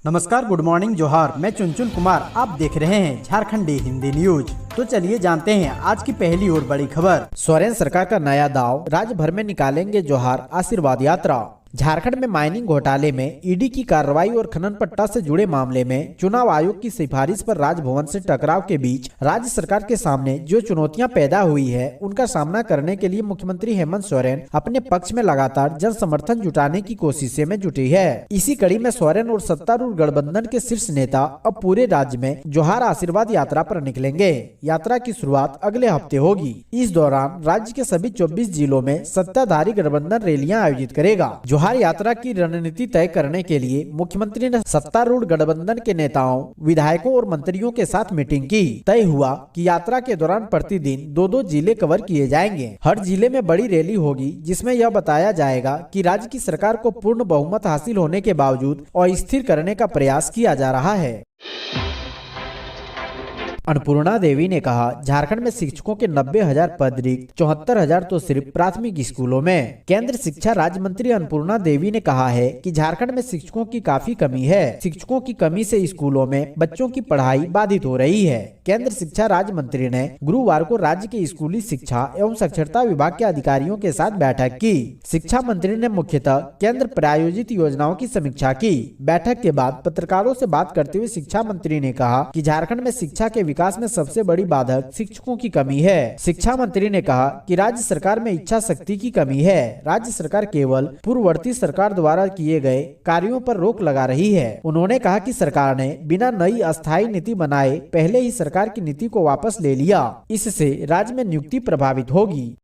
नमस्कार, good morning, जोहार। मैं चुनचुन कुमार, आप देख रहे हैं झारखंडी हिंदी न्यूज। तो चलिए जानते हैं आज की पहली और बड़ी खबर। सोरेन सरकार का नया दाव, राज्य भर में निकालेंगे जोहार आशीर्वाद यात्रा। झारखंड में माइनिंग घोटाले में ईडी की कार्रवाई और खनन पट्टा से जुड़े मामले में चुनाव आयोग की सिफारिश पर राजभवन से टकराव के बीच राज्य सरकार के सामने जो चुनौतियां पैदा हुई है, उनका सामना करने के लिए मुख्यमंत्री हेमंत सोरेन अपने पक्ष में लगातार जन समर्थन जुटाने की कोशिशें में जुटी है। इसी कड़ी में सोरेन और सत्तारूढ़ गठबंधन के शीर्ष नेता अब पूरे राज्य में जोहार आशीर्वाद यात्रा पर निकलेंगे। यात्रा की शुरुआत अगले हफ्ते होगी। इस दौरान राज्य के सभी 24 जिलों में सत्ताधारी गठबंधन रैलियां आयोजित करेगा। जोहार यात्रा की रणनीति तय करने के लिए मुख्यमंत्री ने सत्तारूढ़ गठबंधन के नेताओं, विधायकों और मंत्रियों के साथ मीटिंग की। तय हुआ कि यात्रा के दौरान प्रतिदिन 2-2 जिले कवर किए जाएंगे। हर जिले में बड़ी रैली होगी, जिसमें यह बताया जाएगा कि राज्य की सरकार को पूर्ण बहुमत हासिल होने के बावजूद अस्थिर करने का प्रयास किया जा रहा है। अन्नपूर्णा देवी ने कहा, झारखंड में शिक्षकों के 90,000 पद रिक्त, 74,000 तो सिर्फ प्राथमिक स्कूलों में। केंद्र शिक्षा राज्य मंत्री अन्नपूर्णा देवी ने कहा है कि झारखंड में शिक्षकों की काफी कमी है। शिक्षकों की कमी से स्कूलों में बच्चों की पढ़ाई बाधित हो रही है। केंद्र शिक्षा राज्य मंत्री ने गुरुवार को राज्य के स्कूली शिक्षा एवं साक्षरता विभाग के अधिकारियों के साथ बैठक की। शिक्षा मंत्री ने मुख्यतः केंद्र प्रायोजित योजनाओं की समीक्षा की। बैठक के बाद पत्रकारों से बात करते हुए शिक्षा मंत्री ने कहा कि झारखंड में शिक्षा के विकास में सबसे बड़ी बाधक शिक्षकों की कमी है। शिक्षा मंत्री ने कहा कि राज्य सरकार में इच्छा शक्ति की कमी है। राज्य सरकार केवल पूर्ववर्ती सरकार द्वारा किए गए कार्यों पर रोक लगा रही है। उन्होंने कहा कि सरकार ने बिना नई अस्थायी नीति बनाए पहले ही सरकार की नीति को वापस ले लिया। इससे राज्य में नियुक्ति प्रभावित होगी।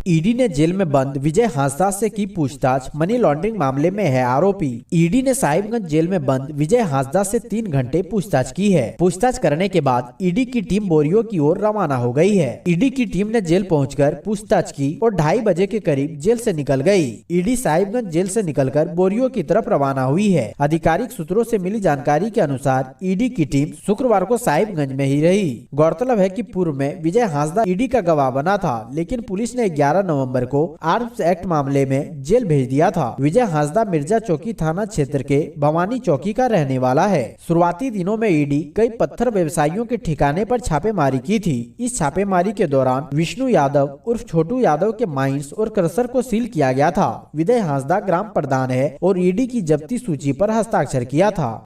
ईडी ने जेल में बंद विजय हांसदा से की पूछताछ, मनी लॉन्ड्रिंग मामले में है आरोपी। ईडी ने साहिबगंज जेल में बंद विजय हांसदा से 3 घंटे पूछताछ की है। पूछताछ करने के बाद ईडी की टीम बोरियो की ओर रवाना हो गई है। ईडी की टीम ने जेल पहुंचकर पूछताछ की और 2:30 बजे के करीब जेल से निकल गई। ईडी साहिबगंज जेल से निकलकर बोरियो की तरफ रवाना हुई है। आधिकारिक सूत्रों से मिली जानकारी के अनुसार ईडी की टीम शुक्रवार को साहिबगंज में ही रही। गौरतलब है कि पूर्व में विजय हांसदा ईडी का गवाह बना था, लेकिन पुलिस ने 11 नवंबर को आर्म्स एक्ट मामले में जेल भेज दिया था। विजय हांसदा मिर्जा चौकी थाना क्षेत्र के भवानी चौकी का रहने वाला है। शुरुआती दिनों में ईडी कई पत्थर व्यवसायियों के ठिकाने पर छापेमारी की थी। इस छापेमारी के दौरान विष्णु यादव उर्फ छोटू यादव के माइंस और क्रशर को सील किया गया था। विजय हांसदा ग्राम प्रधान है और ईडी की जब्ती सूची पर हस्ताक्षर किया था।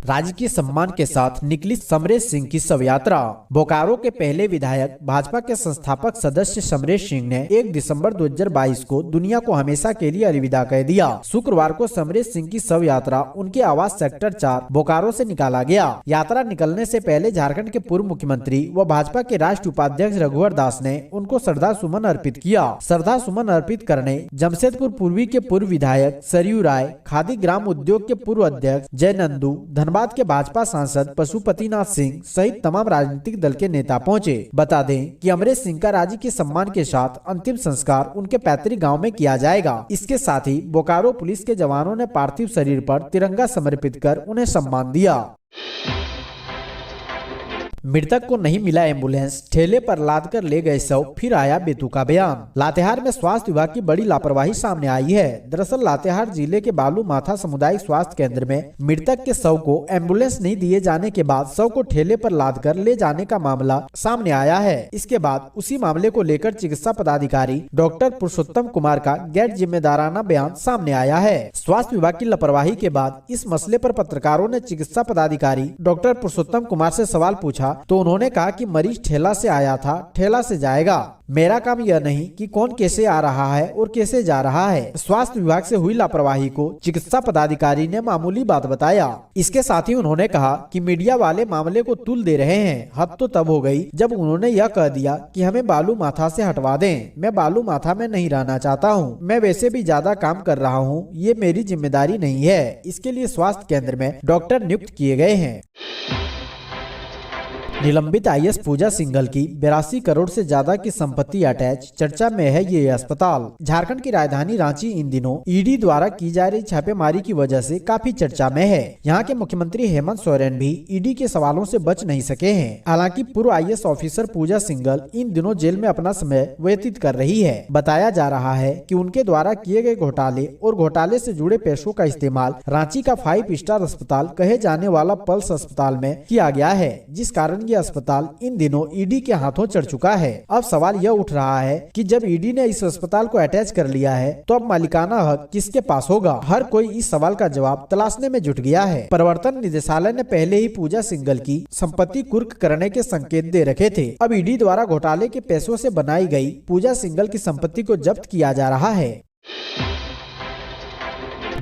राजकीय सम्मान के साथ निकली समरेश सिंह की शव यात्रा। बोकारो के पहले विधायक, भाजपा के संस्थापक सदस्य समरेश सिंह ने 1 दिसंबर 2022 को दुनिया को हमेशा के लिए अलविदा कह दिया। शुक्रवार को समरेश सिंह की शव यात्रा उनके आवास सेक्टर 4 बोकारो से निकाला गया। यात्रा निकलने से पहले झारखंड के पूर्व मुख्यमंत्री व भाजपा के राष्ट्रीय उपाध्यक्ष रघुवर दास ने उनको श्रद्धा सुमन अर्पित किया। श्रद्धा सुमन अर्पित करने जमशेदपुर पूर्वी के पूर्व विधायक सरयू राय, खादी ग्राम उद्योग के पूर्व अध्यक्ष जय नंदू, धनबाद के भाजपा सांसद पशुपतिनाथ सिंह सहित तमाम राजनीतिक दल के नेता पहुंचे। बता दें कि अमरेश सिंह का राज्य के सम्मान के साथ अंतिम संस्कार उनके पैतृक गांव में किया जाएगा। इसके साथ ही बोकारो पुलिस के जवानों ने पार्थिव शरीर पर तिरंगा समर्पित कर उन्हें सम्मान दिया। मृतक को नहीं मिला एम्बुलेंस, ठेले पर लादकर ले गए शव, फिर आया बेतुका बयान। लातेहार में स्वास्थ्य विभाग की बड़ी लापरवाही सामने आई है। दरअसल लातेहार जिले के बालू माथा सामुदायिक स्वास्थ्य केंद्र में मृतक के शव को एम्बुलेंस नहीं दिए जाने के बाद शव को ठेले पर लादकर ले जाने का मामला सामने आया है। इसके बाद उसी मामले को लेकर चिकित्सा पदाधिकारी डॉक्टर पुरुषोत्तम कुमार का गैर जिम्मेदाराना बयान सामने आया है। स्वास्थ्य विभाग की लापरवाही के बाद इस मसले पर पत्रकारों ने चिकित्सा पदाधिकारी डॉक्टर पुरुषोत्तम कुमार से सवाल पूछा तो उन्होंने कहा कि मरीज ठेला से आया था, ठेला से जाएगा। मेरा काम यह नहीं कि कौन कैसे आ रहा है और कैसे जा रहा है। स्वास्थ्य विभाग से हुई लापरवाही को चिकित्सा पदाधिकारी ने मामूली बात बताया। इसके साथ ही उन्होंने कहा कि मीडिया वाले मामले को तुल दे रहे हैं। हद तो तब हो गई जब उन्होंने यह कह दिया कि हमें बालू माथा से हटवा दें। मैं बालू माथा में नहीं रहना चाहता हूँ। मैं वैसे भी ज्यादा काम कर रहा हूँ, ये मेरी जिम्मेदारी नहीं है। इसके लिए स्वास्थ्य केंद्र में डॉक्टर नियुक्त किए गए हैं। निलंबित आईएएस पूजा सिंघल की 82 करोड़ से ज्यादा की संपत्ति अटैच, चर्चा में है ये अस्पताल। झारखंड की राजधानी रांची इन दिनों ईडी द्वारा की जा रही छापेमारी की वजह से काफी चर्चा में है। यहाँ के मुख्यमंत्री हेमंत सोरेन भी ईडी के सवालों से बच नहीं सके हैं। हालांकि पूर्व आईएएस ऑफिसर पूजा सिंघल इन दिनों जेल में अपना समय व्यतीत कर रही है। बताया जा रहा है कि उनके द्वारा किए गए घोटाले और घोटाले से जुड़े पैसों का इस्तेमाल रांची का 5 स्टार अस्पताल कहे जाने वाला पल्स अस्पताल में किया गया है, जिस कारण ये अस्पताल इन दिनों ईडी के हाथों चढ़ चुका है। अब सवाल यह उठ रहा है कि जब ईडी ने इस अस्पताल को अटैच कर लिया है तो अब मालिकाना हक किसके पास होगा? हर कोई इस सवाल का जवाब तलाशने में जुट गया है। प्रवर्तन निदेशालय ने पहले ही पूजा सिंघल की संपत्ति कुर्क करने के संकेत दे रखे थे। अब ईडी द्वारा घोटाले के पैसों से बनाई गई पूजा सिंघल की संपत्ति को जब्त किया जा रहा है।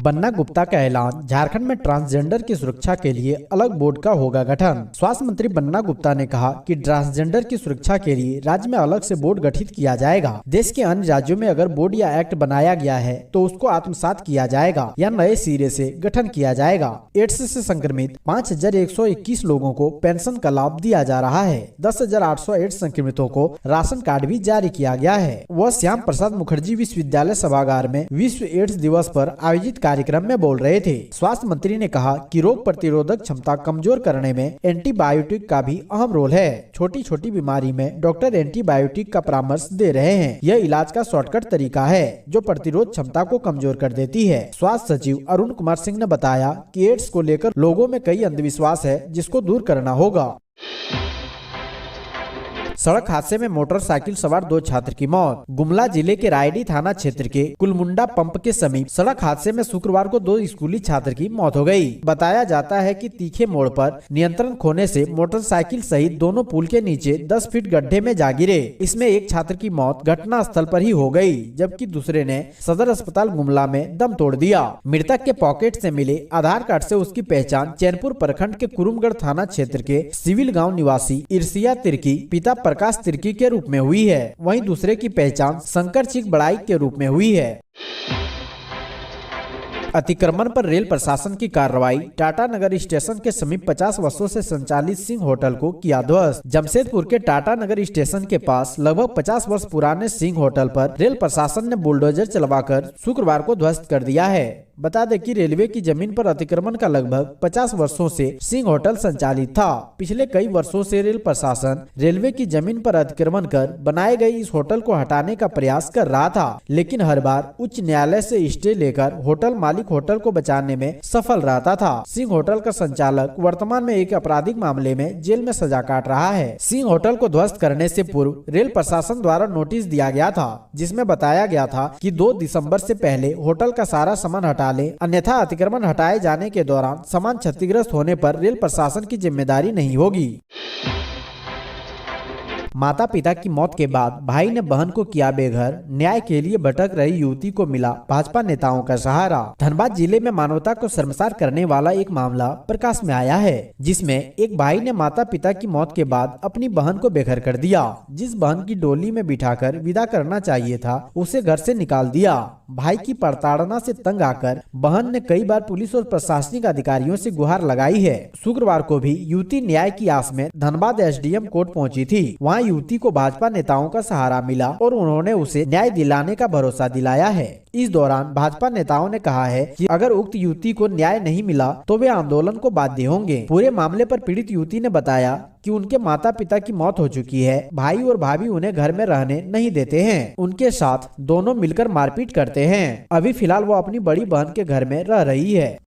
बन्ना गुप्ता का ऐलान, झारखंड में ट्रांसजेंडर की सुरक्षा के लिए अलग बोर्ड का होगा गठन। स्वास्थ्य मंत्री बन्ना गुप्ता ने कहा कि ट्रांसजेंडर की सुरक्षा के लिए राज्य में अलग से बोर्ड गठित किया जाएगा। देश के अन्य राज्यों में अगर बोर्ड या एक्ट बनाया गया है तो उसको आत्मसात किया जाएगा या नए सिरे से गठन किया जाएगा। एड्स से संक्रमित 5121 लोगों को पेंशन का लाभ दिया जा रहा है। 10,800 एड्स संक्रमितों को राशन कार्ड भी जारी किया गया है। वह श्याम प्रसाद मुखर्जी विश्वविद्यालय सभागार में विश्व एड्स दिवस पर आयोजित कार्यक्रम में बोल रहे थे। स्वास्थ्य मंत्री ने कहा कि रोग प्रतिरोधक क्षमता कमजोर करने में एंटीबायोटिक का भी अहम रोल है। छोटी छोटी बीमारी में डॉक्टर एंटीबायोटिक का परामर्श दे रहे हैं। यह इलाज का शॉर्टकट तरीका है जो प्रतिरोध क्षमता को कमजोर कर देती है। स्वास्थ्य सचिव अरुण कुमार सिंह ने बताया कि एड्स को लेकर लोगों में कई अंधविश्वास है जिसको दूर करना होगा। सड़क हादसे में मोटरसाइकिल सवार 2 छात्र की मौत। गुमला जिले के रायडी थाना क्षेत्र के कुलमुंडा पंप के समीप सड़क हादसे में शुक्रवार को 2 स्कूली छात्र की मौत हो गई। बताया जाता है कि तीखे मोड़ पर नियंत्रण खोने से मोटरसाइकिल सहित दोनों पुल के नीचे 10 फीट गड्ढे में जा गिरे। इसमें एक छात्र की मौत घटना स्थल पर ही हो गई, जबकि दूसरे ने सदर अस्पताल गुमला में दम तोड़ दिया। मृतक के पॉकेट से मिले आधार कार्ड से उसकी पहचान चैनपुर प्रखंड के कुरुमगढ़ थाना क्षेत्र के सिविल गाँव निवासी इर्सिया तिर्की पिता प्रकाश तिर्की के रूप में हुई है। वहीं दूसरे की पहचान शंकर चिक बड़ाई के रूप में हुई है। अतिक्रमण पर रेल प्रशासन की कार्रवाई, टाटा नगर स्टेशन के समीप 50 वर्षों से संचालित सिंह होटल को किया ध्वस्त। जमशेदपुर के टाटा नगर स्टेशन के पास लगभग 50 वर्ष पुराने सिंह होटल पर रेल प्रशासन ने बुलडोजर चलवाकर शुक्रवार को ध्वस्त कर दिया है। बता दें कि रेलवे की जमीन पर अतिक्रमण का लगभग 50 वर्षों से सिंह होटल संचालित था। पिछले कई वर्षों से रेल प्रशासन रेलवे की जमीन पर अतिक्रमण कर बनाए गए इस होटल को हटाने का प्रयास कर रहा था, लेकिन हर बार उच्च न्यायालय से स्टे लेकर होटल मालिक होटल को बचाने में सफल रहता था। सिंह होटल का संचालक वर्तमान में एक आपराधिक मामले में जेल में सजा काट रहा है। सिंह होटल को ध्वस्त करने से पूर्व रेल प्रशासन द्वारा नोटिस दिया गया था, जिसमें बताया गया था कि 2 दिसंबर से पहले होटल का सारा सामान हटा ले, अन्यथा अतिक्रमण हटाए जाने के दौरान सामान क्षतिग्रस्त होने पर रेल प्रशासन की जिम्मेदारी नहीं होगी। माता पिता की मौत के बाद भाई ने बहन को किया बेघर, न्याय के लिए भटक रही युवती को मिला भाजपा नेताओं का सहारा। धनबाद जिले में मानवता को शर्मसार करने वाला एक मामला प्रकाश में आया है, जिसमें एक भाई ने माता पिता की मौत के बाद अपनी बहन को बेघर कर दिया। जिस बहन की डोली में बिठाकर विदा करना चाहिए था उसे घर से निकाल दिया। भाई की प्रताड़ना से तंग आकर बहन ने कई बार पुलिस और प्रशासनिक अधिकारियों से गुहार लगाई है। शुक्रवार को भी युवती न्याय की आस में धनबाद एसडीएम कोर्ट पहुंची थी। वहां युवती को भाजपा नेताओं का सहारा मिला और उन्होंने उसे न्याय दिलाने का भरोसा दिलाया है। इस दौरान भाजपा नेताओं ने कहा है कि अगर उक्त युवती को न्याय नहीं मिला तो वे आंदोलन को बाध्य होंगे। पूरे मामले पर पीड़ित युवती ने बताया कि उनके माता पिता की मौत हो चुकी है, भाई और भाभी उन्हें घर में रहने नहीं देते हैं, उनके साथ दोनों मिलकर मारपीट करते हैं। अभी फिलहाल वो अपनी बड़ी बहन के घर में रह रही है।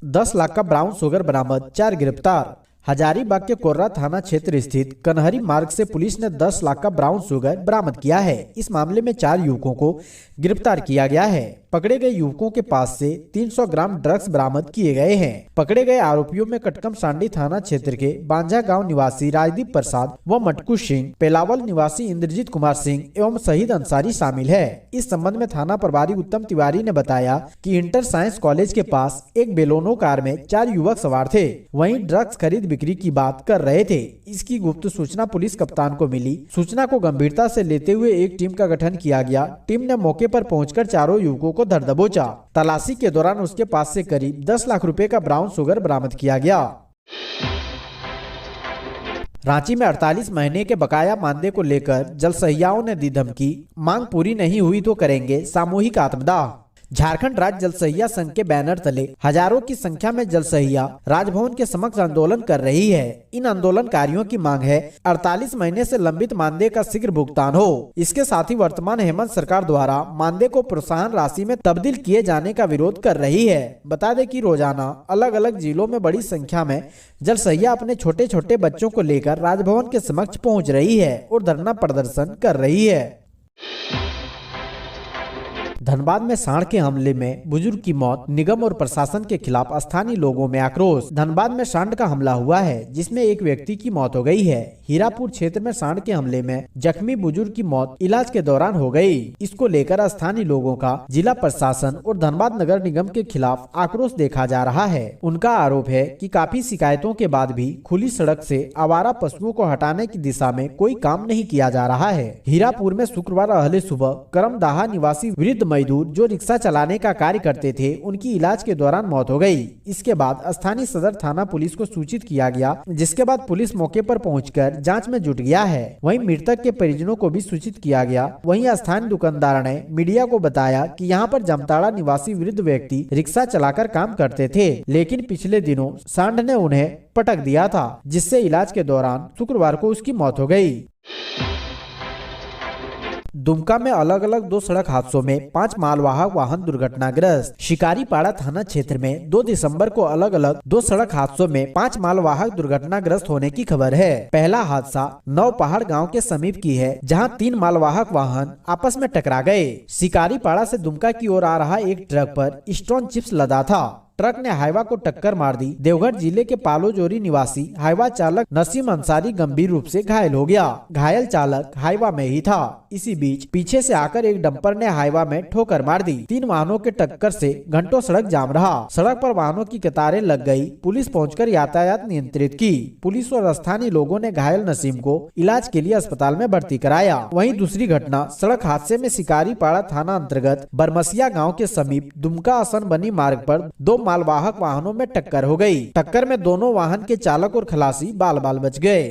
10 लाख का ब्राउन शुगर बरामद, 4 गिरफ्तार। हजारीबाग के कोर्रा थाना क्षेत्र स्थित कन्हरी मार्ग से पुलिस ने 10 लाख का ब्राउन शुगर बरामद किया है। इस मामले में 4 युवकों को गिरफ्तार किया गया है। पकड़े गए युवकों के पास से 300 ग्राम ड्रग्स बरामद किए गए हैं। पकड़े गए आरोपियों में कटकम सांडी थाना क्षेत्र के बांझा गांव निवासी राजदीप प्रसाद व मटकू सिंह, पेलावल निवासी इंद्रजीत कुमार सिंह एवं शहीद अंसारी शामिल है। इस संबंध में थाना प्रभारी उत्तम तिवारी ने बताया कि इंटर साइंस कॉलेज के पास एक बेलोनो कार में 4 युवक सवार थे, वहीं ड्रग्स खरीद बिक्री की बात कर रहे थे। इसकी गुप्त सूचना पुलिस कप्तान को मिली। सूचना को गंभीरता से लेते हुए एक टीम का गठन किया गया। टीम ने मौके पर पहुंचकर चारों युवकों को धर दबोचा। तलाशी के दौरान उसके पास से करीब 10 लाख रुपए का ब्राउन शुगर बरामद किया गया। रांची में 48 महीने के बकाया मानदेय को लेकर जलसहियाओं ने दी धमकी, मांग पूरी नहीं हुई तो करेंगे सामूहिक आत्मदाह। झारखंड राज्य जलसहिया संघ के बैनर तले हजारों की संख्या में जलसहिया राजभवन के समक्ष आंदोलन कर रही है। इन आंदोलनकारियों की मांग है 48 महीने से लंबित मानदेय का शीघ्र भुगतान हो। इसके साथ ही वर्तमान हेमंत सरकार द्वारा मानदेय को प्रोत्साहन राशि में तब्दील किए जाने का विरोध कर रही है। बता दें कि रोजाना अलग अलग जिलों में बड़ी संख्या में जलसहिया अपने छोटे छोटे बच्चों को लेकर राजभवन के समक्ष पहुँच रही है और धरना प्रदर्शन कर रही है। धनबाद में सांड के हमले में बुजुर्ग की मौत, निगम और प्रशासन के खिलाफ स्थानीय लोगों में आक्रोश। धनबाद में सांड का हमला हुआ है जिसमें एक व्यक्ति की मौत हो गई है। हीरापुर क्षेत्र में सांड के हमले में जख्मी बुजुर्ग की मौत इलाज के दौरान हो गई। इसको लेकर स्थानीय लोगों का जिला प्रशासन और धनबाद नगर निगम के खिलाफ आक्रोश देखा जा रहा है। उनका आरोप है कि काफी शिकायतों के बाद भी खुली सड़क से आवारा पशुओं को हटाने की दिशा में कोई काम नहीं किया जा रहा है। हीरापुर में शुक्रवार अहले सुबह करमदाहा निवासी वृद्ध मजदूर जो रिक्शा चलाने का कार्य करते थे, उनकी इलाज के दौरान मौत हो गई। इसके बाद स्थानीय सदर थाना पुलिस को सूचित किया गया, जिसके बाद पुलिस मौके पर पहुंचकर जांच में जुट गया है। वहीं मृतक के परिजनों को भी सूचित किया गया। वहीं स्थानीय दुकानदार ने मीडिया को बताया कि यहां पर जमताड़ा निवासी वृद्ध व्यक्ति रिक्शा चलाकर काम करते थे, लेकिन पिछले दिनों सांड ने उन्हें पटक दिया था, जिससे इलाज के दौरान शुक्रवार को उसकी मौत हो गई। दुमका में अलग अलग 2 सड़क हादसों में 5 मालवाहक वाहन दुर्घटनाग्रस्त। शिकारीपाड़ा थाना क्षेत्र में 2 दिसंबर को अलग अलग 2 सड़क हादसों में 5 मालवाहक दुर्घटनाग्रस्त होने की खबर है। पहला हादसा नौपहाड़ गांव के समीप की है, जहां 3 मालवाहक वाहन आपस में टकरा गए। शिकारीपाड़ा से दुमका की ओर आ रहा एक ट्रक पर स्टोन चिप्स लदा था। ट्रक ने हाईवा को टक्कर मार दी। देवघर जिले के पालोजोरी निवासी हाईवा चालक नसीम अंसारी गंभीर रूप से घायल हो गया। घायल चालक हाईवा में ही था। इसी बीच पीछे से आकर एक डंपर ने हाईवा में ठोकर मार दी। 3 वाहनों के टक्कर से घंटों सड़क जाम रहा। सड़क पर वाहनों की कतारें लग गई। पुलिस पहुंचकर यातायात नियंत्रित की। पुलिस और स्थानीय लोगों ने घायल नसीम को इलाज के लिए अस्पताल में भर्ती कराया। वहीं दूसरी घटना सड़क हादसे में शिकारीपाड़ा थाना अंतर्गत बरमसिया गाँव के समीप दुमका असन बनी मार्ग पर 2 मालवाहक वाहनों में टक्कर हो गई। टक्कर में दोनों वाहन के चालक और खलासी बाल बाल बच गए।